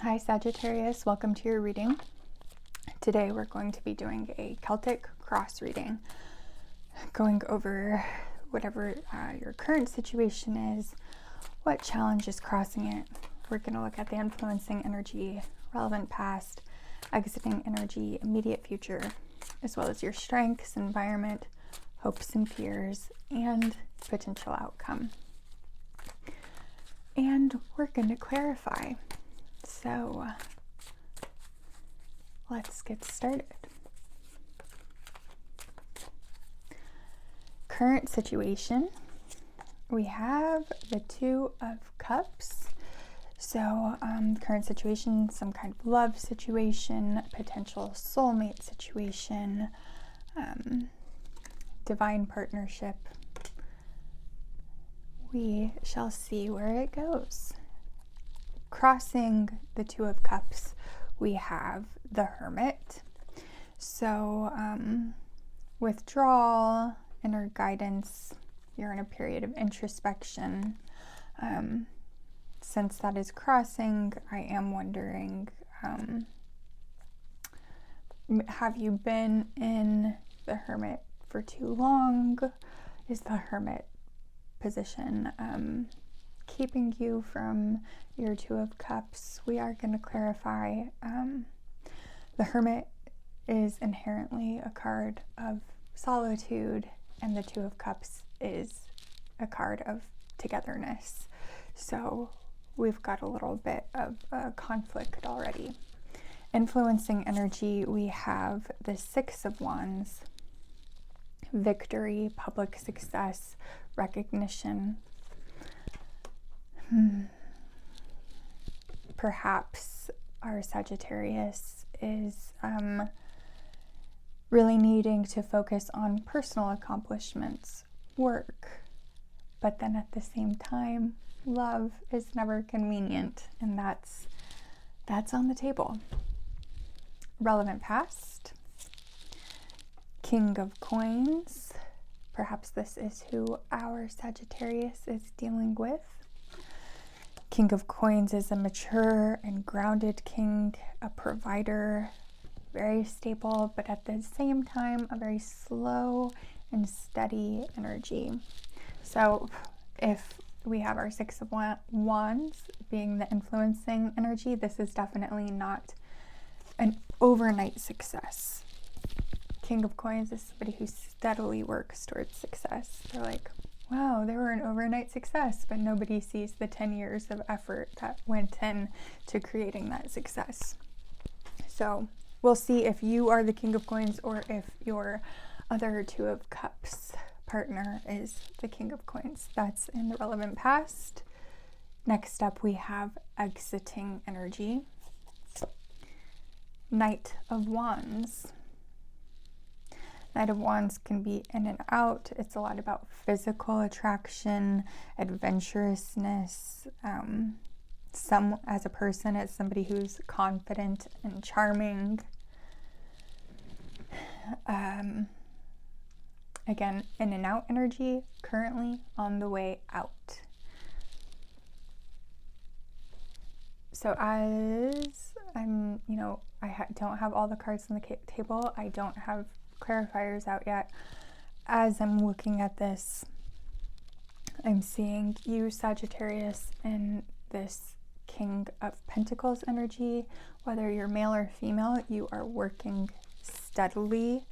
Hi Sagittarius, welcome to your reading. Today we're going to be doing a Celtic cross reading, going over whatever your current situation is, what challenge is crossing it. We're going to look at the influencing energy, relevant past, exiting energy, immediate future, as well as your strengths, environment, hopes and fears, and potential outcome. And we're going to clarify. So let's get started. Current situation, we have the Two of Cups. So current situation, some kind of love situation, potential soulmate situation, divine partnership. We shall see where it goes. Crossing the Two of Cups, we have the Hermit. So withdrawal, inner guidance, you're in a period of introspection. Since that is crossing, I am wondering, have you been in the Hermit for too long? Is the Hermit position keeping you from your Two of Cups? We are going to clarify. The Hermit is inherently a card of solitude, and the Two of Cups is a card of togetherness. So we've got a little bit of a conflict already. Influencing energy, we have the Six of Wands, victory, public success, recognition. Perhaps our Sagittarius is really needing to focus on personal accomplishments, work, but then at the same time, love is never convenient, and that's on the table. Relevant past, King of Coins. Perhaps this is who our Sagittarius is dealing with. King of Coins is a mature and grounded king, a provider, very stable, but at the same time, a very slow and steady energy. So if we have our Six of Wands being the influencing energy, this is definitely not an overnight success. King of Coins is somebody who steadily works towards success. They're like, wow, they were an overnight success, but nobody sees the 10 years of effort that went in to creating that success. So we'll see if you are the King of Coins or if your other Two of Cups partner is the King of Coins. That's in the relevant past. Next up, we have exiting energy. Knight of Wands. Knight of Wands can be in and out. It's a lot about physical attraction, adventurousness. As a person, it's somebody who's confident and charming. Again, in and out energy, currently on the way out. So as I'm, I don't have all the cards on the table. I don't have clarifiers out yet. As I'm looking at this, I'm seeing you, Sagittarius, in this King of Pentacles energy. Whether you're male or female, you are working steadily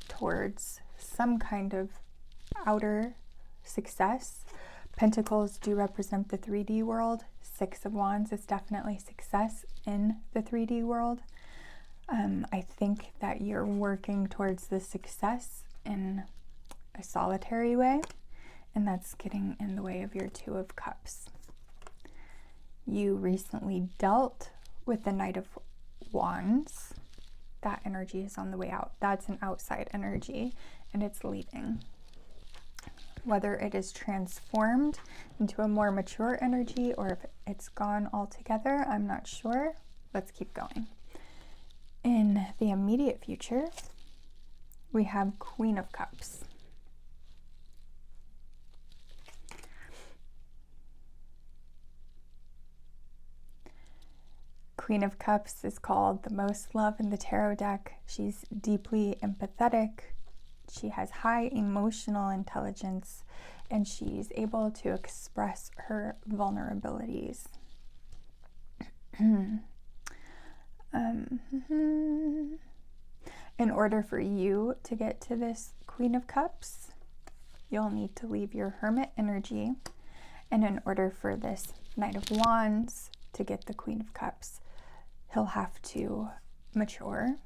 towards some kind of outer success. Pentacles do represent the 3D world. Six of Wands is definitely success in the 3D world. I think that you're working towards the success in a solitary way, and that's getting in the way of your Two of Cups. You recently dealt with the Knight of Wands. That energy is on the way out. That's an outside energy, and it's leaving. Whether it is transformed into a more mature energy or if it's gone altogether, I'm not sure. Let's keep going. In the immediate future, we have Queen of Cups. Queen of Cups is called the most love in the tarot deck. She's deeply empathetic. She has high emotional intelligence, and she's able to express her vulnerabilities. In order for you to get to this Queen of Cups, you'll need to leave your Hermit energy. And in order for this Knight of Wands to get the Queen of Cups, he'll have to mature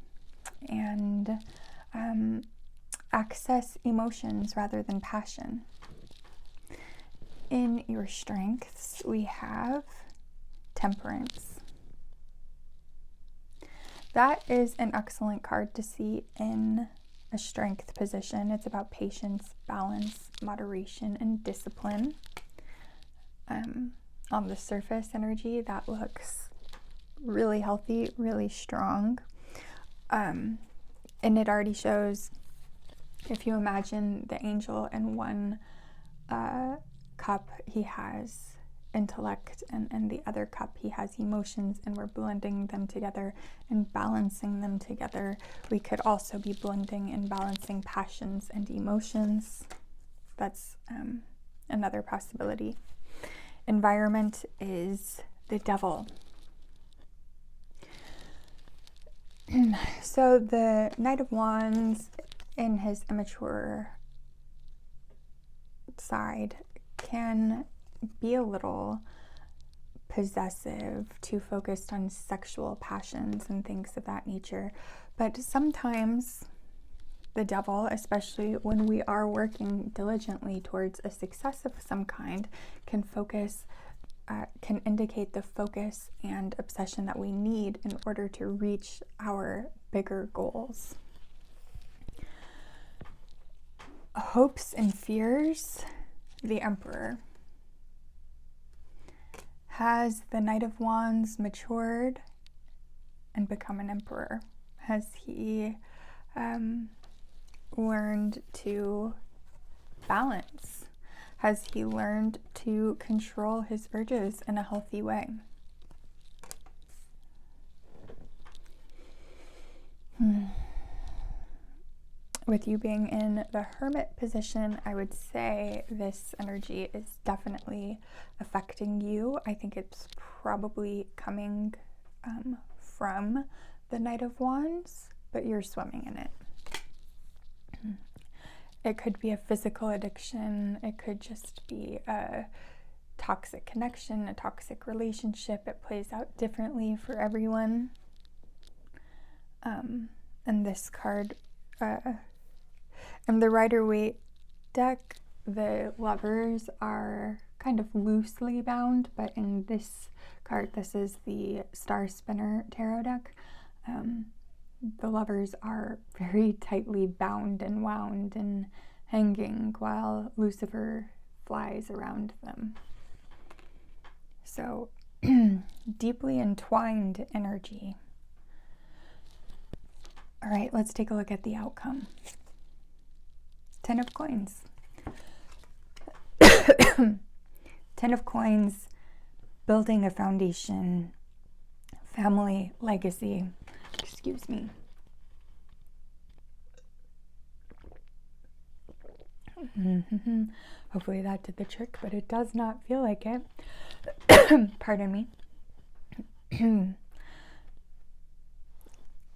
and access emotions rather than passion. In your strengths, we have Temperance. That is an excellent card to see in a strength position. It's about patience, balance, moderation, and discipline. On the surface energy, that looks really healthy, really strong. And it already shows, if you imagine the angel in one cup, he has intellect, and in the other cup he has emotions, and we're blending them together and balancing them together. We could also be blending and balancing passions and emotions. That's another possibility. Environment is the Devil. So the Knight of Wands in his immature side can be a little possessive, too focused on sexual passions and things of that nature. But sometimes the Devil, especially when we are working diligently towards a success of some kind, can indicate the focus and obsession that we need in order to reach our bigger goals. Hopes and fears, the Emperor. Has the Knight of Wands matured and become an emperor? Has he learned to balance? Has he learned to control his urges in a healthy way? With you being in the Hermit position, I would say this energy is definitely affecting you. I think it's probably coming from the Knight of Wands, but you're swimming in it. It could be a physical addiction. It could just be a toxic connection, a toxic relationship. It plays out differently for everyone. And this card, in the Rider-Waite deck, the lovers are kind of loosely bound, but in this card, this is the Star Spinner tarot deck, the lovers are very tightly bound and wound and hanging while Lucifer flies around them. So deeply entwined energy. All right, let's take a look at the outcome. 10 of Coins. 10 of Coins, building a foundation, family, legacy. Excuse me. Hopefully that did the trick, but it does not feel like it. Pardon me.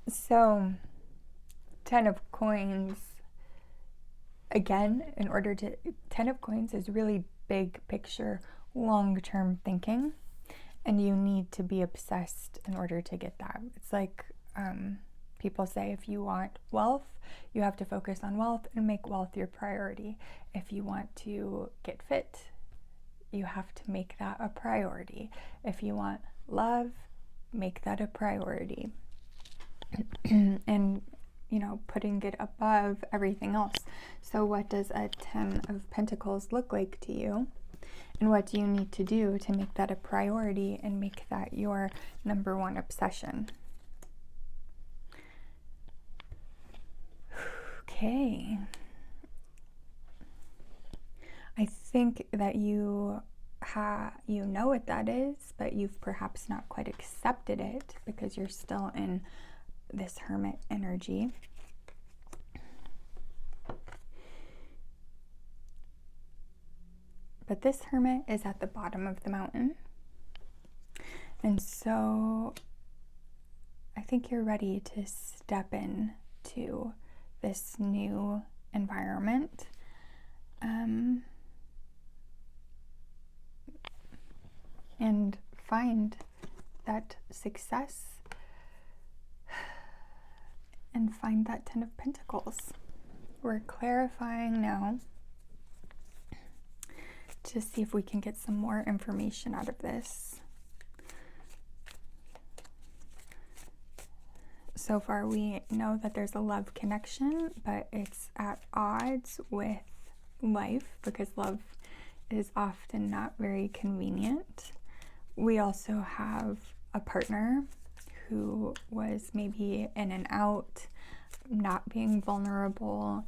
So, 10 of Coins, again, 10 of Coins is really big picture, long-term thinking, and you need to be obsessed in order to get that. It's like people say, if you want wealth, you have to focus on wealth and make wealth your priority. If you want to get fit, you have to make that a priority. If you want love, make that a priority. And, putting it above everything else. So what does a 10 of Pentacles look like to you? And what do you need to do to make that a priority and make that your number one obsession? Okay. I think that you you know what that is, but you've perhaps not quite accepted it because you're still in this Hermit energy. But this Hermit is at the bottom of the mountain. And so I think you're ready to step in to this new environment. And find that success and find that Ten of Pentacles. We're clarifying now to see if we can get some more information out of this. So far we know that there's a love connection, but it's at odds with life because love is often not very convenient. We also have a partner who was maybe in and out, not being vulnerable,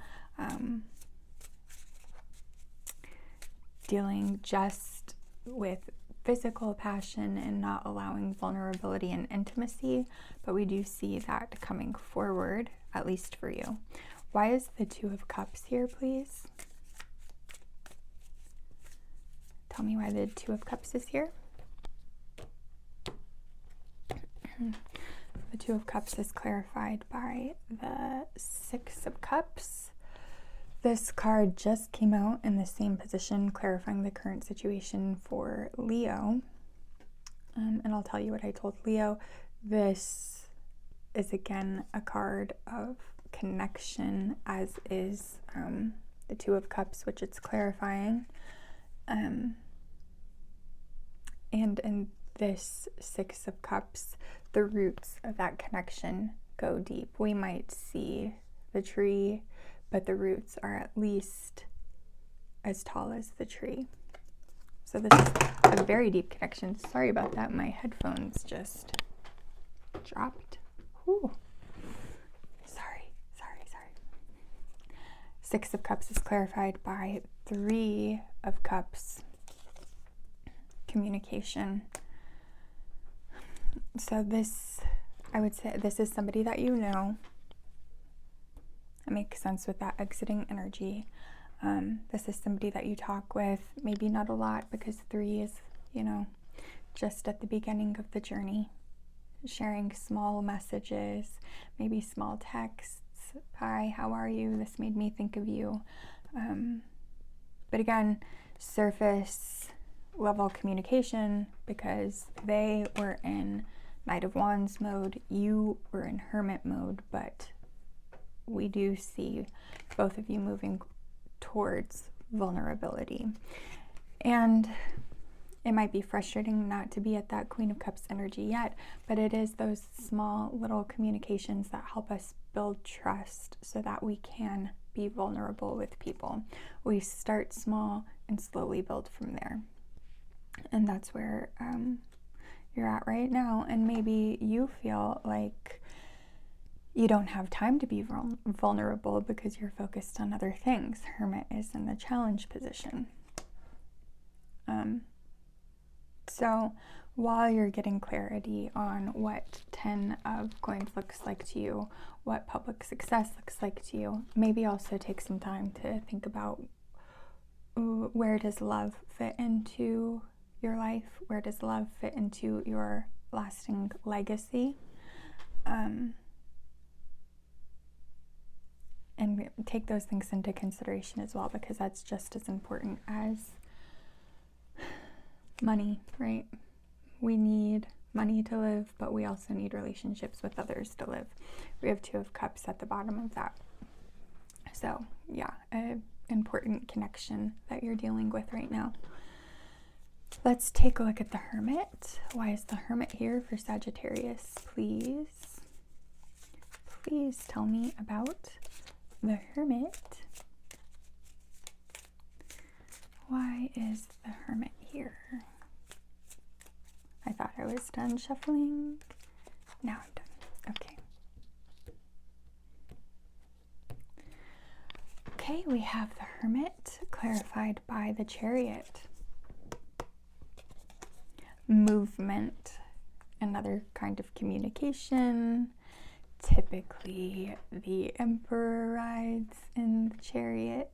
dealing just with physical passion and not allowing vulnerability and intimacy, but we do see that coming forward, at least for you. Why is the Two of Cups here, please? Tell me why the Two of Cups is here. The Two of Cups is clarified by the Six of Cups. This card just came out in the same position, clarifying the current situation for Leo. And I'll tell you what I told Leo. This is again a card of connection, as is the Two of Cups, which it's clarifying. And in this Six of Cups, the roots of that connection go deep. We might see the tree, but the roots are at least as tall as the tree. So this is a very deep connection. Sorry about that. My headphones just dropped. Whew. Sorry. Six of Cups is clarified by Three of Cups. Communication. So this, I would say, this is somebody that you know. It makes sense with that exiting energy. This is somebody that you talk with, maybe not a lot because Three is, just at the beginning of the journey. Sharing small messages, maybe small texts. Hi, how are you? This made me think of you. But again, surface level communication because they were in Knight of Wands mode, you were in Hermit mode, but we do see both of you moving towards vulnerability. And it might be frustrating not to be at that Queen of Cups energy yet, but it is those small little communications that help us build trust so that we can be vulnerable with people. We start small and slowly build from there. And that's where you're at right now. And maybe you feel like you don't have time to be vulnerable because you're focused on other things. Hermit is in the challenge position. So while you're getting clarity on what 10 of coins looks like to you, what public success looks like to you, maybe also take some time to think about where does love fit into your life? Where does love fit into your lasting legacy? And take those things into consideration as well, because that's just as important as money, right? We need money to live, but we also need relationships with others to live. We have Two of Cups at the bottom of that. So yeah, an important connection that you're dealing with right now. Let's take a look at the Hermit. Why is the Hermit here for Sagittarius, please? Please tell me about the Hermit. Why is the Hermit here? I thought I was done shuffling. Now I'm done. Okay, we have the Hermit clarified by the Chariot. movement, another kind of communication. Typically, the Emperor rides in the Chariot.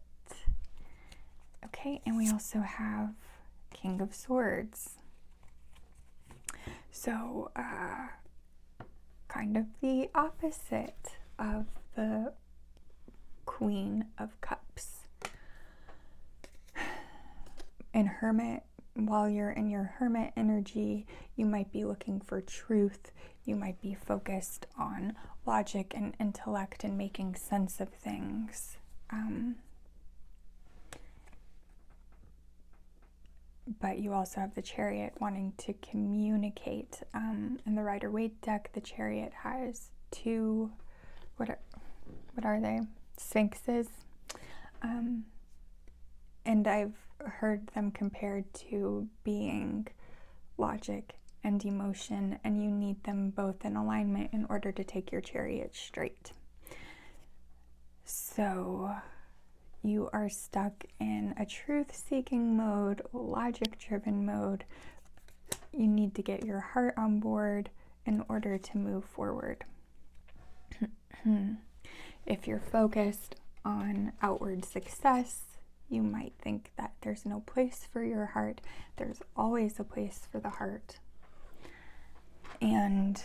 Okay, and we also have King of Swords. So, kind of the opposite of the Queen of Cups. In Hermit, while you're in your Hermit energy, you might be looking for truth. You might be focused on logic and intellect and making sense of things. But you also have the Chariot wanting to communicate. In the Rider-Waite deck, the Chariot has two, what are they? Sphinxes. And I've heard them compared to being logic and emotion, and you need them both in alignment in order to take your chariot straight. So you are stuck in a truth-seeking mode, logic-driven mode. You need to get your heart on board in order to move forward. If you're focused on outward success, you might think that there's no place for your heart. There's always a place for the heart. And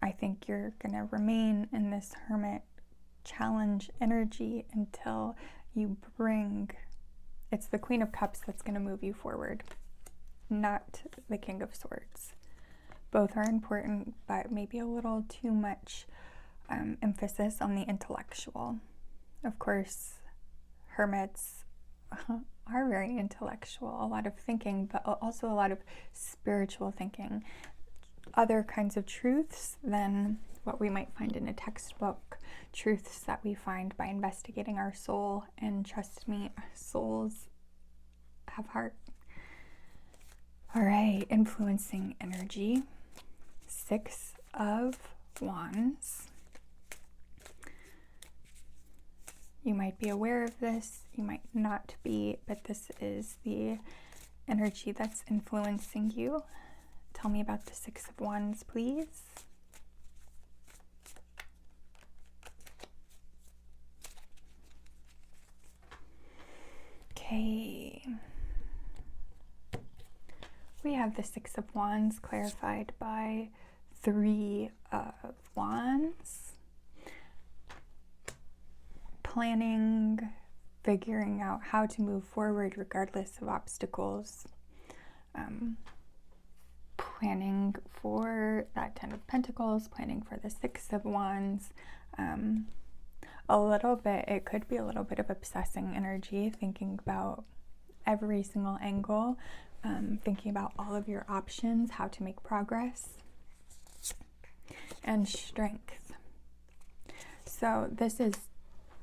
I think you're going to remain in this Hermit challenge energy until you bring, it's the Queen of Cups that's going to move you forward, not the King of Swords. Both are important, but maybe a little too much emphasis on the intellectual. Of course, Hermits are very intellectual, a lot of thinking, but also a lot of spiritual thinking. Other kinds of truths than what we might find in a textbook, truths that we find by investigating our soul. And trust me, souls have heart. All right, influencing energy. 6 of Wands. You might be aware of this, you might not be, but this is the energy that's influencing you. Tell me about the 6 of Wands, please. Okay. We have the 6 of Wands clarified by 3 of Wands. Planning, figuring out how to move forward regardless of obstacles. Planning for that 10 of Pentacles, planning for the 6 of Wands. A little bit, it could be a little bit of obsessing energy, thinking about every single angle, thinking about all of your options, how to make progress. And strength. So this is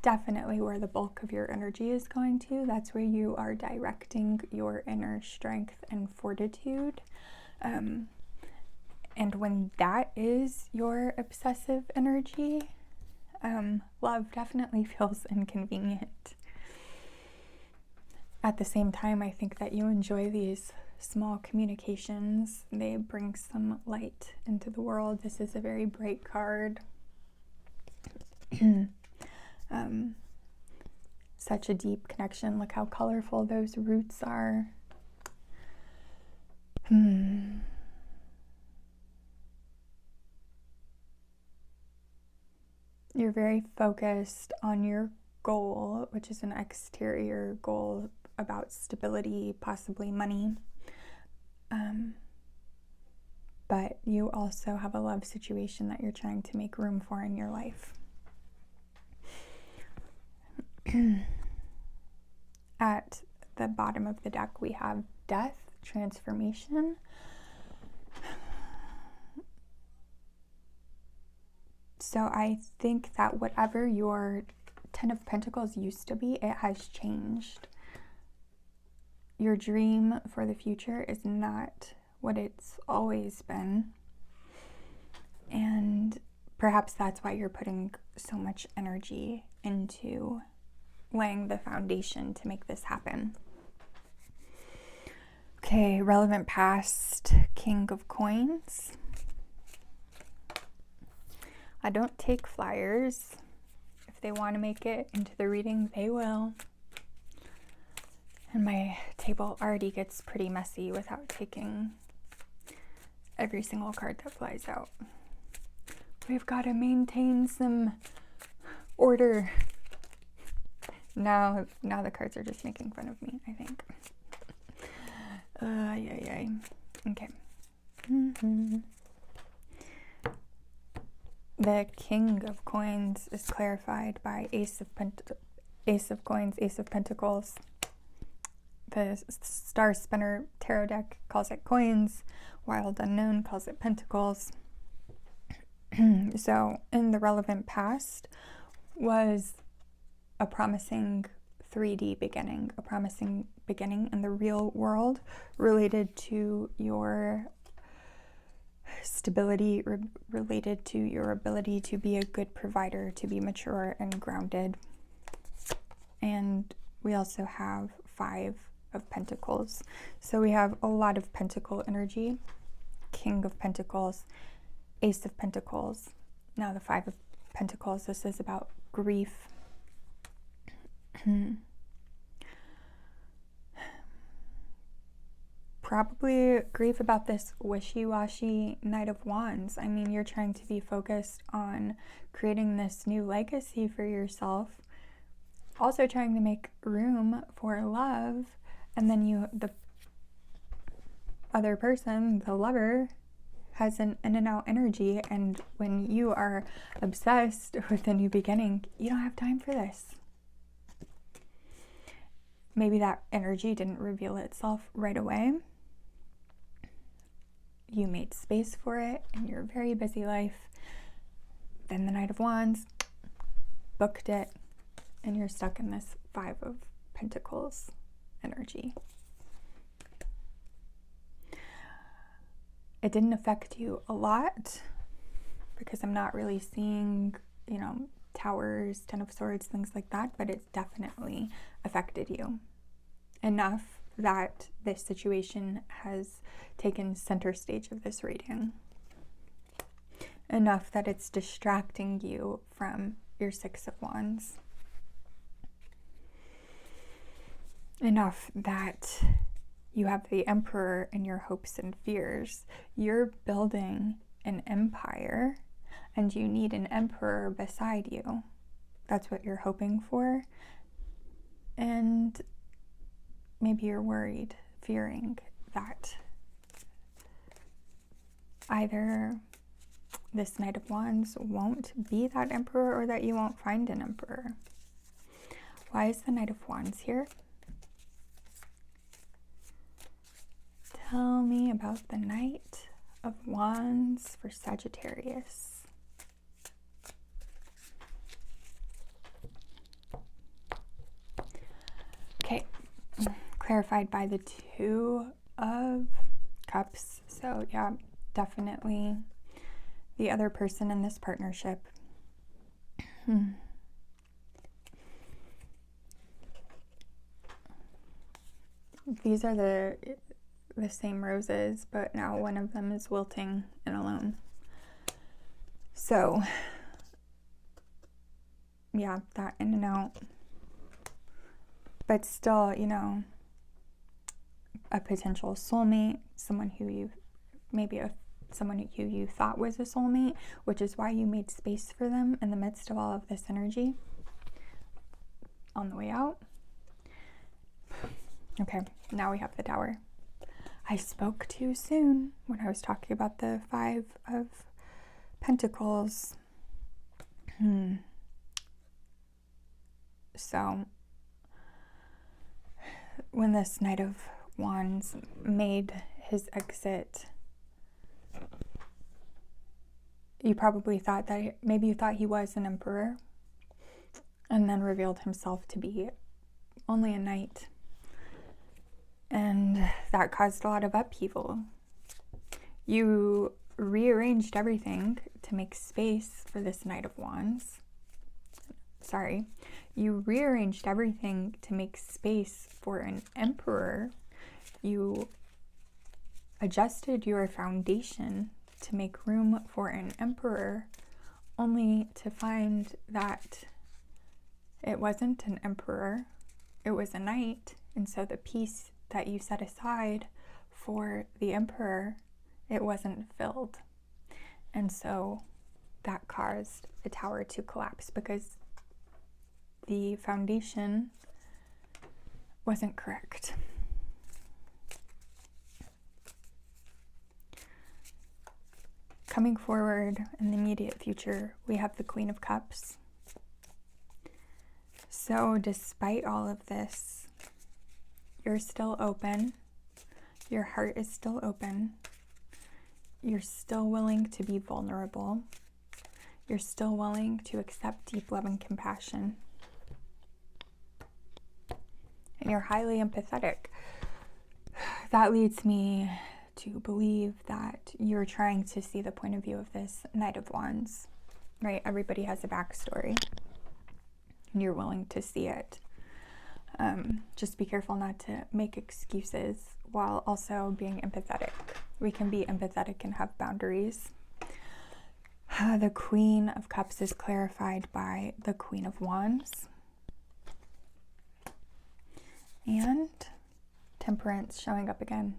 definitely where the bulk of your energy is going to. That's where you are directing your inner strength and fortitude. And when that is your obsessive energy, love definitely feels inconvenient. At the same time, I think that you enjoy these small communications. They bring some light into the world. This is a very bright card. Such a deep connection. Look how colorful those roots are. You're very focused on your goal, which is an exterior goal about stability, possibly money. But you also have a love situation that you're trying to make room for in your life. At the bottom of the deck, we have death, transformation. So I think that whatever your 10 of Pentacles used to be, it has changed. Your dream for the future is not what it's always been. And perhaps that's why you're putting so much energy into laying the foundation to make this happen. Okay, relevant past, King of Coins. I don't take flyers. If they want to make it into the reading, they will. And my table already gets pretty messy without taking every single card that flies out. We've got to maintain some order. Now the cards are just making fun of me, I think. Yeah. Okay. The King of Coins is clarified by Ace of Coins, Ace of Pentacles. The Star Spinner Tarot deck calls it coins. Wild Unknown calls it pentacles. So in the relevant past was a promising 3D beginning, a promising beginning in the real world related to your stability, related to your ability to be a good provider, to be mature and grounded. And we also have 5 of Pentacles. So we have a lot of Pentacle energy. King of Pentacles, Ace of Pentacles. Now the 5 of Pentacles, this is about grief. Probably grief about this wishy-washy Knight of Wands. I mean, you're trying to be focused on creating this new legacy for yourself, also trying to make room for love, and then the other person, the lover, has an in and out energy, and when you are obsessed with a new beginning, you don't have time for this. Maybe that energy didn't reveal itself right away. You made space for it in your very busy life. Then the Knight of Wands booked it, and you're stuck in this 5 of Pentacles energy. It didn't affect you a lot because I'm not really seeing, towers, 10 of Swords, things like that, but it definitely affected you enough that this situation has taken center stage of this reading. Enough that it's distracting you from your 6 of Wands. Enough that you have the Emperor in your hopes and fears. You're building an empire and you need an emperor beside you. That's what you're hoping for. And maybe you're worried, fearing that either this Knight of Wands won't be that emperor or that you won't find an emperor. Why is the Knight of Wands here? Tell me about the Knight of Wands for Sagittarius. Okay, clarified by the 2 of Cups. So yeah, definitely the other person in this partnership. These are the same roses, but now one of them is wilting and alone. So yeah, that in and out. But still, a potential soulmate, someone who you thought was a soulmate, which is why you made space for them in the midst of all of this energy on the way out. Okay, now we have the Tower. I spoke too soon when I was talking about the 5 of Pentacles. So when this Knight of Wands made his exit, you probably thought that maybe you thought he was an emperor and then revealed himself to be only a knight. And that caused a lot of upheaval. You rearranged everything to make space for this Knight of Wands. You rearranged everything to make space for an emperor. You adjusted your foundation to make room for an emperor, only to find that it wasn't an emperor, it was a knight. And so the piece that you set aside for the emperor, it wasn't filled. And so that caused the tower to collapse because the foundation wasn't correct. Coming forward in the immediate future, we have the Queen of Cups. So despite all of this, you're still open. Your heart is still open. You're still willing to be vulnerable. You're still willing to accept deep love and compassion. And you're highly empathetic. That leads me to believe that you're trying to see the point of view of this Knight of Wands, right? Everybody has a backstory, and you're willing to see it. Just be careful not to make excuses while also being empathetic. We can be empathetic and have boundaries. The Queen of Cups is clarified by the Queen of Wands. And Temperance showing up again.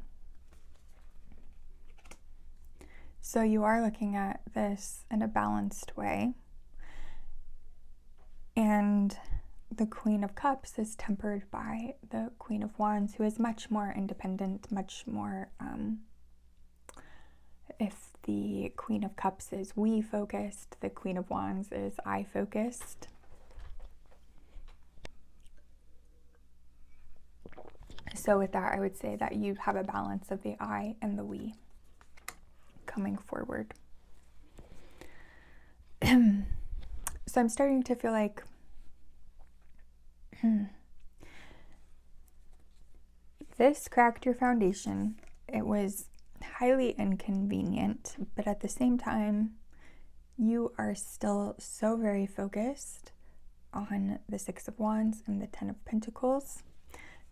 So you are looking at this in a balanced way. And the Queen of Cups is tempered by the Queen of Wands, who is much more independent, much more, if the Queen of Cups is we focused, the Queen of Wands is I focused. So with that, I would say that you have a balance of the I and the we coming forward. So I'm starting to feel like this cracked your foundation. It was highly inconvenient, but at the same time, you are still so very focused on the Six of Wands and the Ten of Pentacles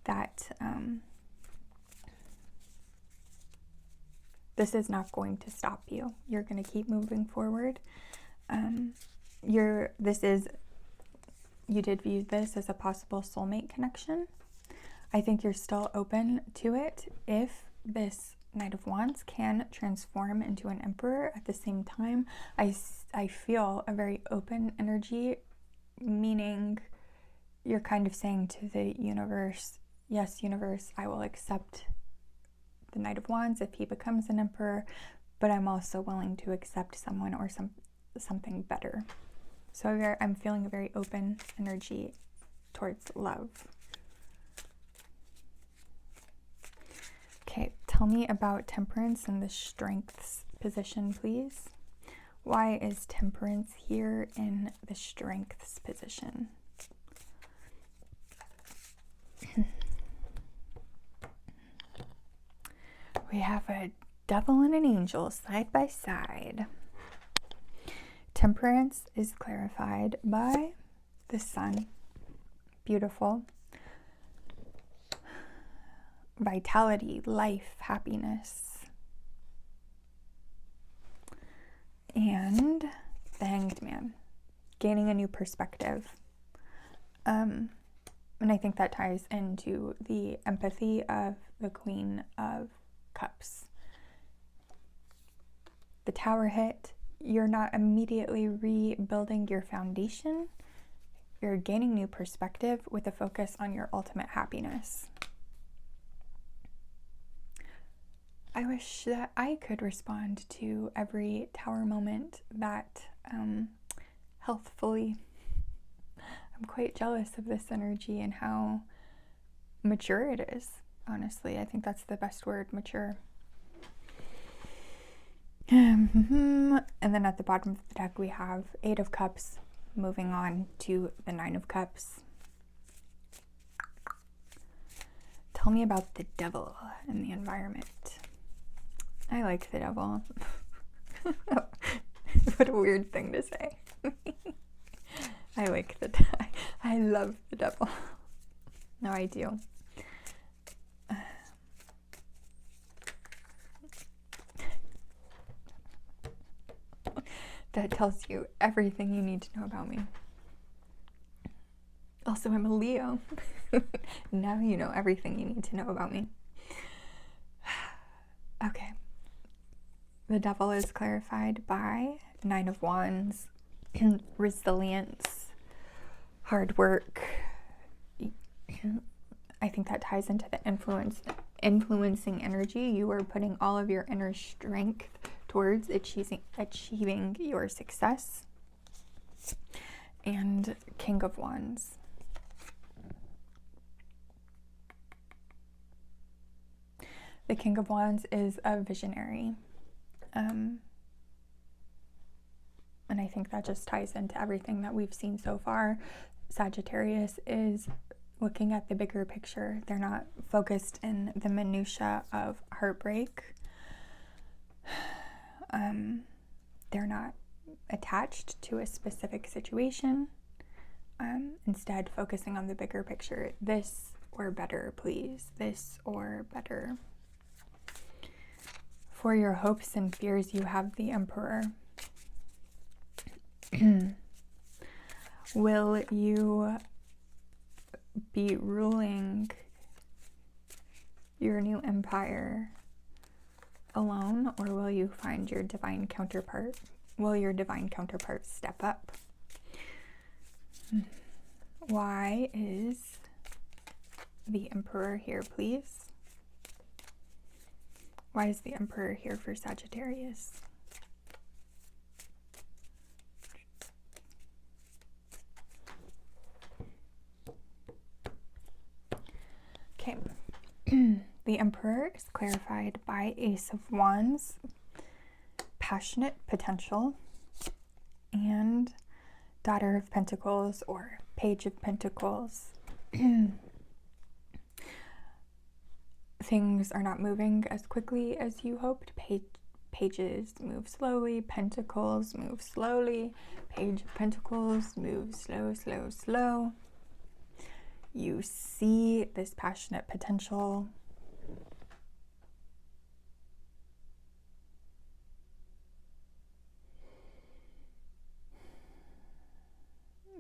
that this is not going to stop you. You're going to keep moving forward. You did view this as a possible soulmate connection. I think you're still open to it if this Knight of Wands can transform into an Emperor. At the same time, I feel a very open energy, meaning you're kind of saying to the universe, yes, universe, I will accept the Knight of Wands if he becomes an Emperor, but I'm also willing to accept someone or something better. So I'm feeling a very open energy towards love. Okay, tell me about Temperance in the Strengths position, please. Why is Temperance here in the Strengths position? We have a Devil and an Angel side by side. Temperance is clarified by the Sun. Beautiful. Vitality, life, happiness. And the Hanged Man, gaining a new perspective. And I think that ties into the empathy of the Queen of Cups. The Tower hit. You're not immediately rebuilding your foundation. You're gaining new perspective with a focus on your ultimate happiness. I wish that I could respond to every Tower moment that healthfully. I'm quite jealous of this energy and how mature it is, honestly. I think that's the best word, mature. And then at the bottom of the deck we have Eight of Cups, moving on to the Nine of Cups. Tell me about the Devil in the environment. I like the Devil. What a weird thing to say. I love the Devil. No, I do. That tells you everything you need to know about me. Also, I'm a Leo. Now you know everything you need to know about me. Okay. The Devil is clarified by 9 of Wands, resilience, hard work. I think that ties into the influencing energy. You are putting all of your inner strength towards achieving your success. And King of Wands. The King of Wands is a visionary. And I think that just ties into everything that we've seen so far. Sagittarius is looking at the bigger picture. They're not focused in the minutia of heartbreak. They're not attached to a specific situation. Instead, focusing on the bigger picture. This or better, please. This or better. For your hopes and fears, you have the Emperor. Will you be ruling your new empire alone, or will you find your divine counterpart? Will your divine counterpart step up? Why is the Emperor here, please? Why is the Emperor here for Sagittarius? Okay. The Emperor is clarified by Ace of Wands, passionate potential, and Daughter of Pentacles or Page of Pentacles. Things are not moving as quickly as you hoped. Pages move slowly. Pentacles move slowly. Page of Pentacles move slow, slow, slow. You see this passionate potential.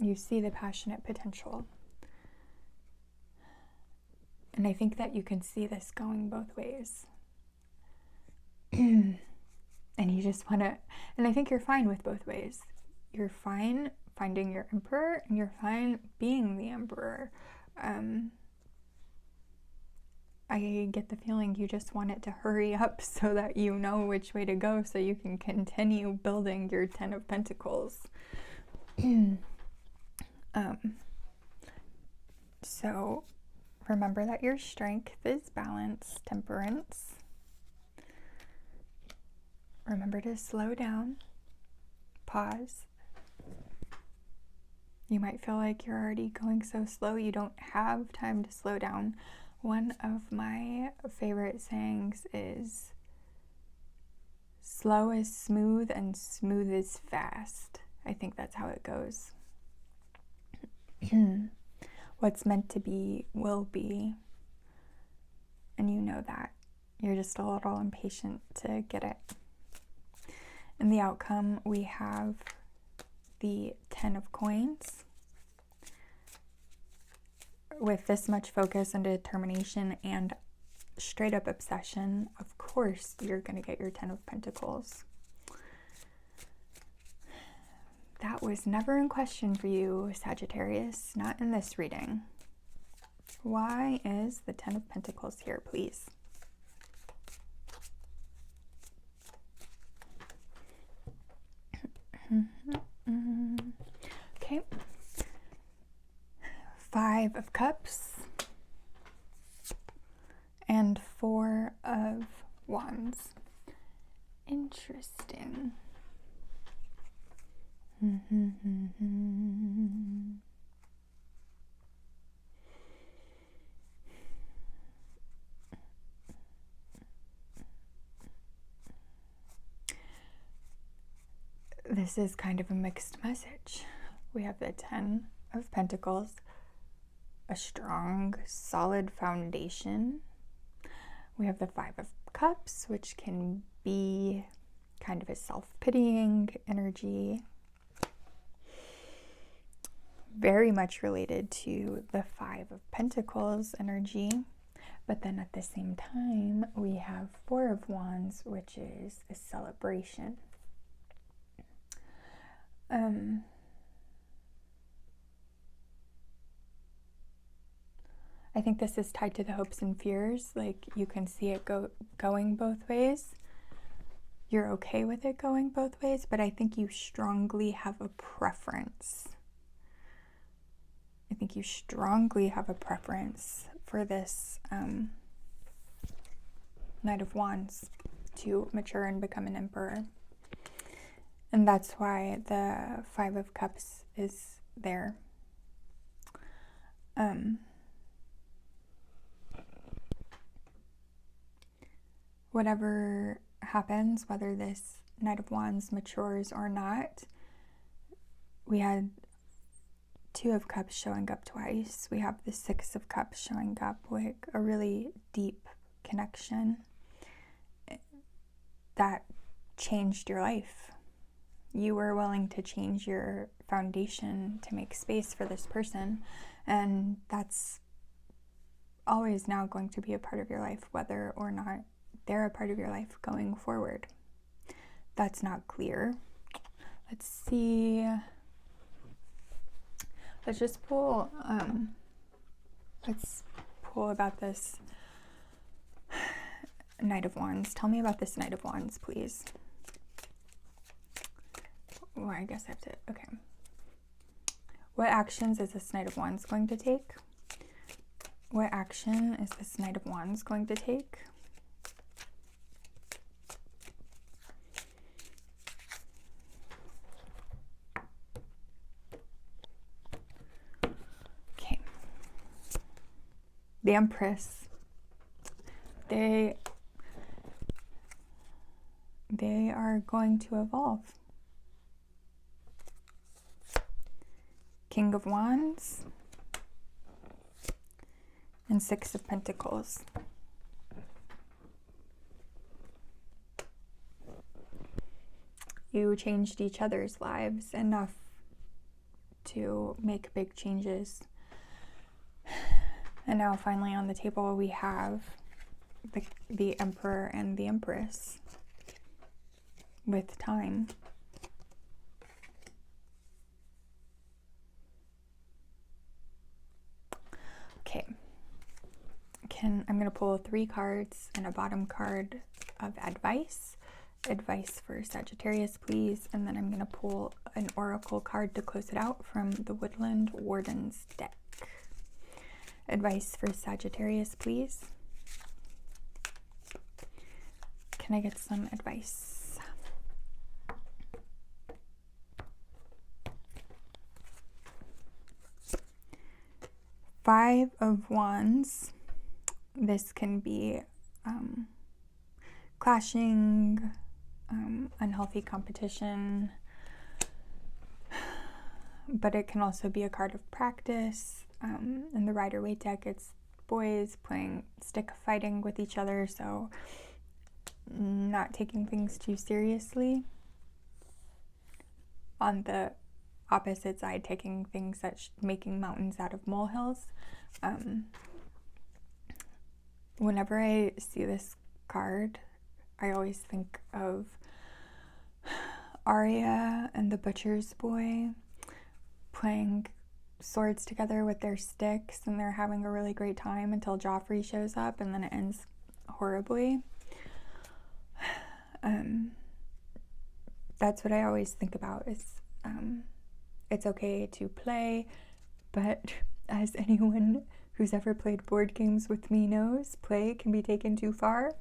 You see the passionate potential. And I think that you can see this going both ways. And you just want to, and I think you're fine with both ways. You're fine finding your Emperor, and you're fine being the Emperor. I get the feeling you just want it to hurry up so that you know which way to go so you can continue building your 10 of Pentacles. So remember that your strength is balance, temperance. Remember to slow down, pause. You might feel like you're already going so slow you don't have time to slow down. One of my favorite sayings is, slow is smooth and smooth is fast. I think that's how it goes. What's meant to be will be. And you know that. You're just a little impatient to get it. In the outcome, we have the 10 of Coins. With this much focus and determination and straight up obsession, of course you're going to get your 10 of Pentacles. That was never in question for you, Sagittarius, not in this reading. Why is the 10 of Pentacles here, please? Okay. 5 of Cups and 4 of Wands. Interesting. This is kind of a mixed message. We have the 10 of Pentacles, a strong, solid foundation. We have the 5 of Cups, which can be kind of a self-pitying energy, very much related to the Five of Pentacles energy. But then at the same time, we have Four of Wands, which is a celebration. I think this is tied to the hopes and fears. Like, you can see it going both ways. You're okay with it going both ways, but I think you strongly have a preference. I think you strongly have a preference for this Knight of Wands to mature and become an Emperor. And that's why the Five of Cups is there. Whatever happens, whether this Knight of Wands matures or not, we had Two of Cups showing up twice. We have the Six of Cups showing up, like a really deep connection that changed your life. You were willing to change your foundation to make space for this person, and that's always now going to be a part of your life, whether or not they're a part of your life going forward. That's not clear. Let's see. Let's just pull, let's pull about this Knight of Wands. Tell me about this Knight of Wands, please. Well, I guess I have to, okay. What actions is this Knight of Wands going to take? What action is this Knight of Wands going to take? Okay. The Empress. They are going to evolve. King of Wands and Six of Pentacles. You changed each other's lives enough to make big changes. And now finally on the table we have the Emperor and the Empress with time. Okay. I'm going to pull 3 cards and a bottom card of advice. Advice for Sagittarius, please. And then I'm going to pull an oracle card to close it out from the Woodland Warden's deck. Advice for Sagittarius, please. Can I get some advice? Five of Wands. This can be clashing, unhealthy competition, but it can also be a card of practice. In the Rider-Waite deck, it's boys playing stick fighting with each other, so not taking things too seriously. On the opposite side, taking things that making mountains out of molehills. Whenever I see this card, I always think of Arya and the Butcher's Boy playing swords together with their sticks, and they're having a really great time until Joffrey shows up, and then it ends horribly. That's what I always think about, is it's okay to play, but as anyone who's ever played board games with me knows, play can be taken too far.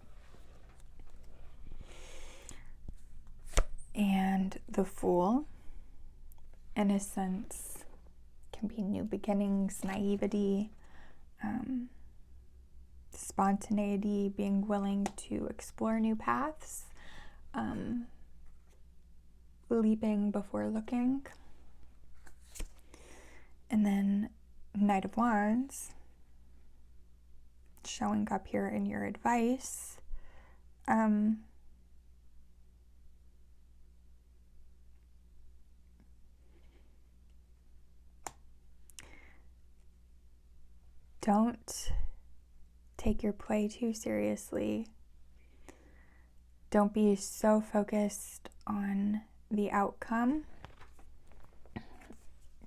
And the Fool, innocence, can be new beginnings, naivety, spontaneity, being willing to explore new paths, leaping before looking. And then Knight of Wands, showing up here in your advice. Don't take your play too seriously. Don't be so focused on the outcome.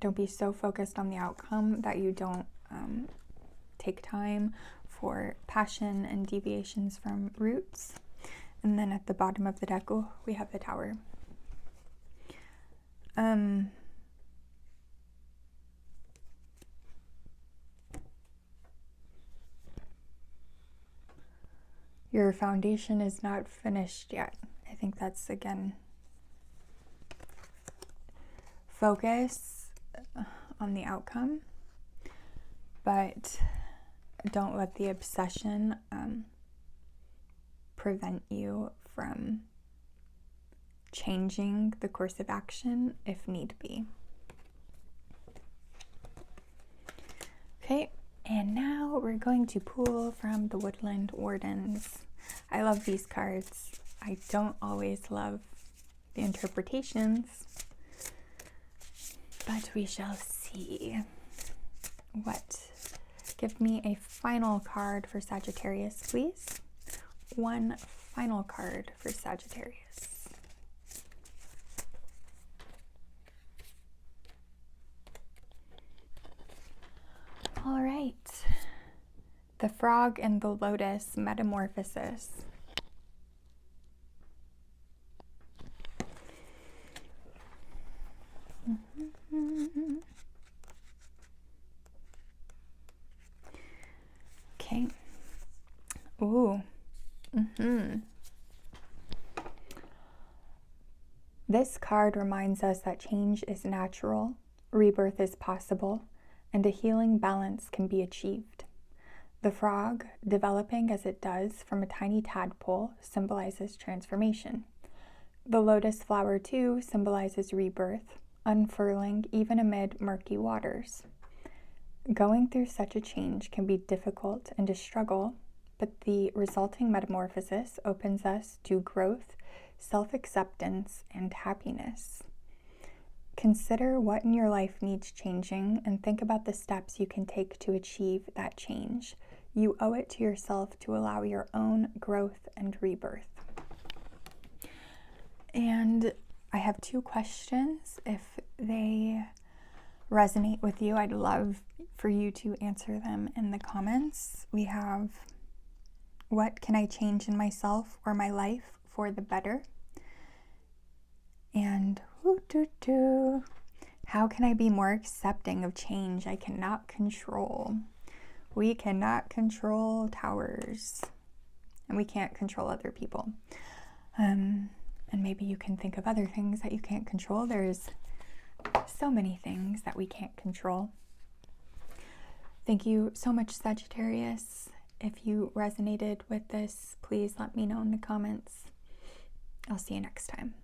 Don't be so focused on the outcome that you don't take time for passion and deviations from roots. And then at the bottom of the deck, we have the Tower. Your foundation is not finished yet. I think that's, again, focus on the outcome, but don't let the obsession prevent you from changing the course of action if need be. Okay, and now we're going to pull from the Woodland Wardens. I love these cards. I don't always love the interpretations, but we shall see. Give me a final card for Sagittarius, please. One final card for Sagittarius. All right. The Frog and the Lotus Metamorphosis. Okay. Ooh. This card reminds us that change is natural, rebirth is possible, and a healing balance can be achieved. The frog, developing as it does from a tiny tadpole, symbolizes transformation. The lotus flower, too, symbolizes rebirth, unfurling even amid murky waters. Going through such a change can be difficult and a struggle, but the resulting metamorphosis opens us to growth, self-acceptance, and happiness. Consider what in your life needs changing and think about the steps you can take to achieve that change. You owe it to yourself to allow your own growth and rebirth. And I have 2 questions. If they resonate with you, I'd love for you to answer them in the comments. We have, what can I change in myself or my life for the better? And how can I be more accepting of change I cannot control? We cannot control towers, and we can't control other people. And maybe you can think of other things that you can't control. There's so many things that we can't control. Thank you so much, Sagittarius. If you resonated with this, please let me know in the comments. I'll see you next time.